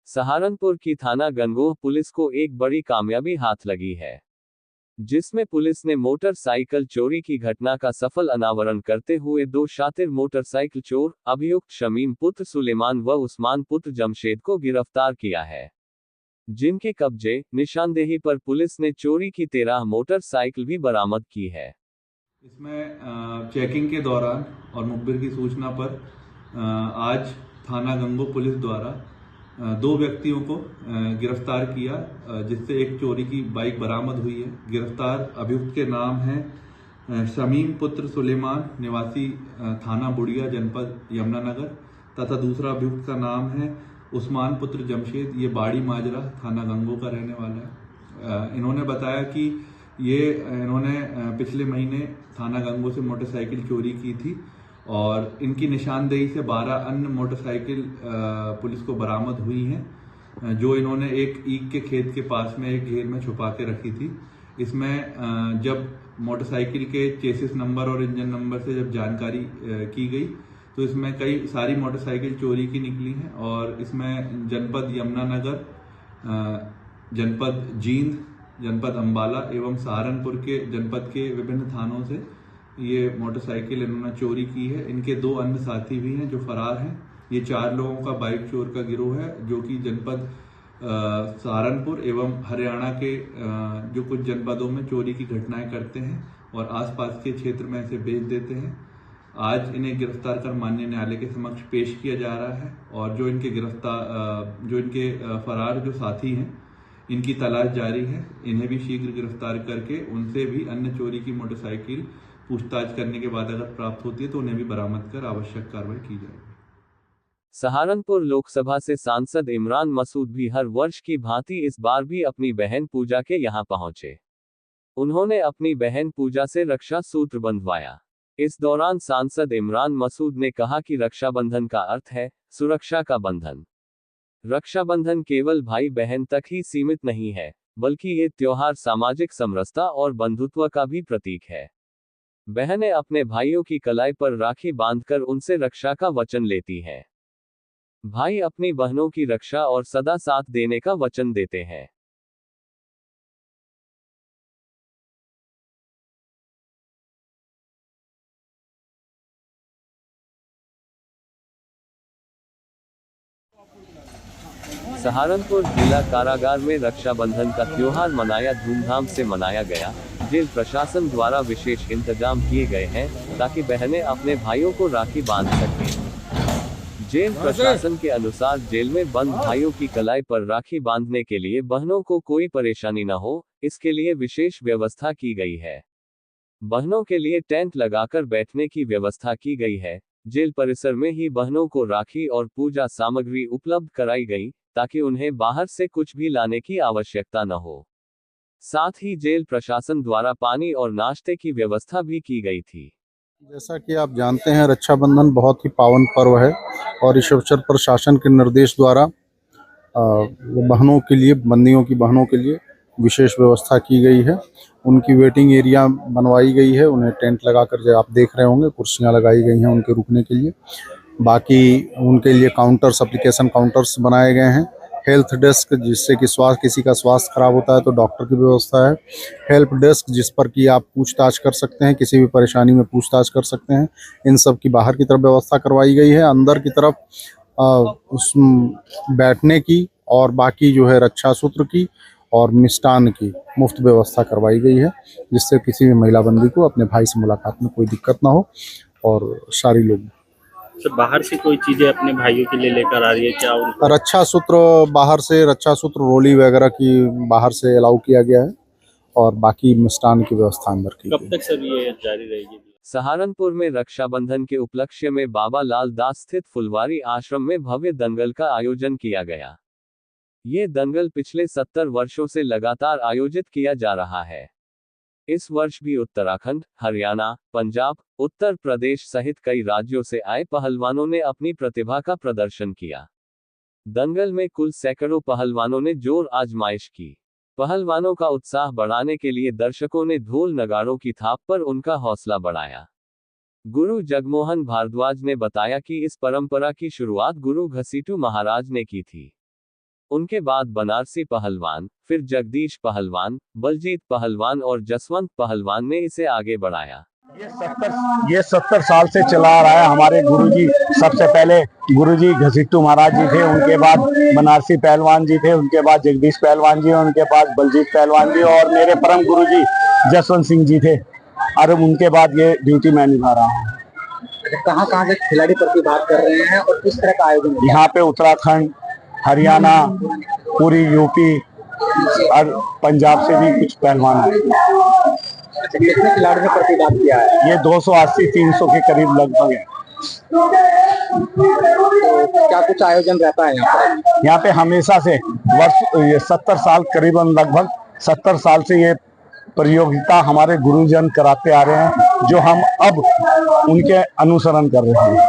सहारनपुर की थाना गंगोह पुलिस को एक बड़ी कामयाबी हाथ लगी है, जिसमें पुलिस ने मोटरसाइकिल चोरी की घटना का सफल अनावरण करते हुए दो शातिर मोटरसाइकिल चोर अभियुक्त शमीम पुत्र सुलेमान व उस्मान पुत्र जमशेद को गिरफ्तार किया है, जिनके कब्जे निशानदेही पर पुलिस ने चोरी की 13 मोटरसाइकिल भी बरामद की है। इसमें चेकिंग के दौरान और मुखबिर की सूचना पर आज थाना गंगोह पुलिस द्वारा दो व्यक्तियों को गिरफ्तार किया, जिससे एक चोरी की बाइक बरामद हुई है। गिरफ्तार अभियुक्त के नाम हैं शमीम पुत्र सुलेमान निवासी थाना बुढ़िया जनपद यमुनानगर तथा दूसरा अभियुक्त का नाम है उस्मान पुत्र जमशेद, ये बाड़ी माजरा थाना गंगोह का रहने वाला है। इन्होंने बताया कि इन्होंने पिछले महीने थाना गंगोह से मोटरसाइकिल चोरी की थी और इनकी निशानदेही से 12 अन्य मोटरसाइकिल पुलिस को बरामद हुई हैं, जो इन्होंने एक ईख के खेत के पास में एक घेर में छुपा के रखी थी। इसमें जब मोटरसाइकिल के चेसिस नंबर और इंजन नंबर से जब जानकारी की गई तो इसमें कई सारी मोटरसाइकिल चोरी की निकली हैं और इसमें जनपद यमुनानगर, जनपद जींद, जनपद अंबाला एवं सहारनपुर के जनपद के विभिन्न थानों से ये मोटरसाइकिल इन्होंने चोरी की है। इनके दो अन्य साथी भी हैं जो फरार हैं। ये 4 लोगों का बाइक चोर का गिरोह है, जो कि जनपद सहारनपुर एवं हरियाणा के जो कुछ जनपदों में चोरी की घटनाएं करते हैं और आसपास के क्षेत्र में इसे बेच देते हैं। आज इन्हें गिरफ्तार कर माननीय न्यायालय के समक्ष पेश किया जा रहा है और जो इनके फरार जो साथी हैं, इनकी तलाश जारी है। इन्हें भी शीघ्र गिरफ्तार करके उनसे भी अन्य चोरी की मोटरसाइकिल पूछताछ करने के बाद अगर प्राप्त होती है तो उन्हें भी बरामद कर आवश्यक कार्रवाई की जाएगी। सहारनपुर लोकसभा से सांसद इमरान मसूद भी हर वर्ष की भांति इस बार भी अपनी बहन पूजा के यहां पहुंचे। उन्होंने अपनी बहन पूजा से रक्षा सूत्र बंधवाया। इस दौरान सांसद इमरान मसूद ने कहा कि रक्षाबंधन का अर्थ है सुरक्षा का बंधन। रक्षाबंधन केवल भाई बहन तक ही सीमित नहीं है, बल्कि ये त्योहार सामाजिक समरसता और बंधुत्व का भी प्रतीक है। बहनें अपने भाइयों की कलाई पर राखी बांधकर उनसे रक्षा का वचन लेती हैं। भाई अपनी बहनों की रक्षा और सदा साथ देने का वचन देते हैं। सहारनपुर जिला कारागार में रक्षाबंधन का त्योहार धूमधाम से मनाया गया। जेल प्रशासन द्वारा विशेष इंतजाम किए गए हैं ताकि बहनें अपने भाइयों को राखी बांध सकें। जेल प्रशासन के अनुसार जेल में बंद भाइयों की कलाई पर राखी बांधने के लिए बहनों को कोई परेशानी न हो, इसके लिए विशेष व्यवस्था की गई है। बहनों के लिए टेंट लगाकर बैठने की व्यवस्था की गई है। जेल परिसर में ही बहनों को राखी और पूजा सामग्री उपलब्ध कराई गई ताकि उन्हें बाहर से कुछ भी लाने की आवश्यकता न हो। साथ ही जेल प्रशासन द्वारा पानी और नाश्ते की व्यवस्था भी की गई थी। जैसा कि आप जानते हैं, रक्षाबंधन बहुत ही पावन पर्व है और इस अवसर पर शासन के निर्देश द्वारा बहनों के लिए, बंदियों की बहनों के लिए विशेष व्यवस्था की गई है। उनकी वेटिंग एरिया बनवाई गई है। उन्हें टेंट लगाकर, जो आप देख रहे होंगे, कुर्सियां लगाई गई हैं उनके रुकने के लिए। बाकी उनके लिए काउंटर्स, एप्लीकेशन काउंटर्स बनाए गए हैं। हेल्थ डेस्क, जिससे कि किसी का स्वास्थ्य खराब होता है तो डॉक्टर की व्यवस्था है। हेल्प डेस्क, जिस पर कि आप पूछताछ कर सकते हैं, किसी भी परेशानी में पूछताछ कर सकते हैं। इन सब की बाहर की तरफ व्यवस्था करवाई गई है। अंदर की तरफ उस बैठने की और बाकी जो है रक्षा सूत्र की और मिष्ठान की मुफ्त व्यवस्था करवाई गई है, जिससे किसी भी महिला बंदी को अपने भाई से मुलाकात में कोई दिक्कत ना हो। और सारी लोग तो बाहर से कोई चीजें अपने भाइयों के लिए लेकर आ रही है क्या? रक्षा सूत्र बाहर से, रक्षा सूत्र, रोली वगैरह की बाहर से अलाउ किया गया है और बाकी मिष्ठान की व्यवस्था अंदर की। कब तक सर ये जारी रहेगी? सहारनपुर में रक्षाबंधन के उपलक्ष्य में बाबा लाल दास स्थित फुलवारी आश्रम में भव्य दंगल का आयोजन किया गया। ये दंगल पिछले 70 वर्षों से लगातार आयोजित किया जा रहा है। इस वर्ष भी उत्तराखंड, हरियाणा, पंजाब, उत्तर प्रदेश सहित कई राज्यों से आए पहलवानों ने अपनी प्रतिभा का प्रदर्शन किया। दंगल में कुल सैकड़ों पहलवानों ने जोर आजमाइश की। पहलवानों का उत्साह बढ़ाने के लिए दर्शकों ने ढोल नगाड़ों की थाप पर उनका हौसला बढ़ाया। गुरु जगमोहन भारद्वाज ने बताया कि इस परंपरा की शुरुआत गुरु घसीटू महाराज ने की थी। उनके बाद बनारसी पहलवान, फिर जगदीश पहलवान, बलजीत पहलवान और जसवंत पहलवान ने इसे आगे बढ़ाया। ये 70 साल से चला आ रहा है। हमारे गुरुजी, सबसे पहले गुरुजी घसीटू महाराज जी थे, उनके बाद बनारसी पहलवान जी थे, उनके बाद जगदीश पहलवान जी, उनके बाद बलजीत पहलवान जी और मेरे परम गुरुजी जसवंत सिंह जी थे। और उनके बाद ये ड्यूटी मैं निभा रहा हूँ। कहाँ कहाँ से खिलाड़ी प्रतिभाग कर रहे हैं और किस तरह का आयोजन है? यहाँ पे उत्तराखंड, हरियाणा, पूरी यूपी और पंजाब से भी कुछ पहलवान आए। अच्छा, कितने खिलाड़ियों ने प्रतिभाग किया है? ये 280-300 के करीब लगभग है। तो क्या कुछ आयोजन रहता है यहाँ पर? यहाँ पे हमेशा से ये 70 साल करीबन, लगभग 70 साल से ये प्रतियोगिता हमारे गुरुजन कराते आ रहे हैं, जो हम अब उनके अनुसरण कर रहे हैं।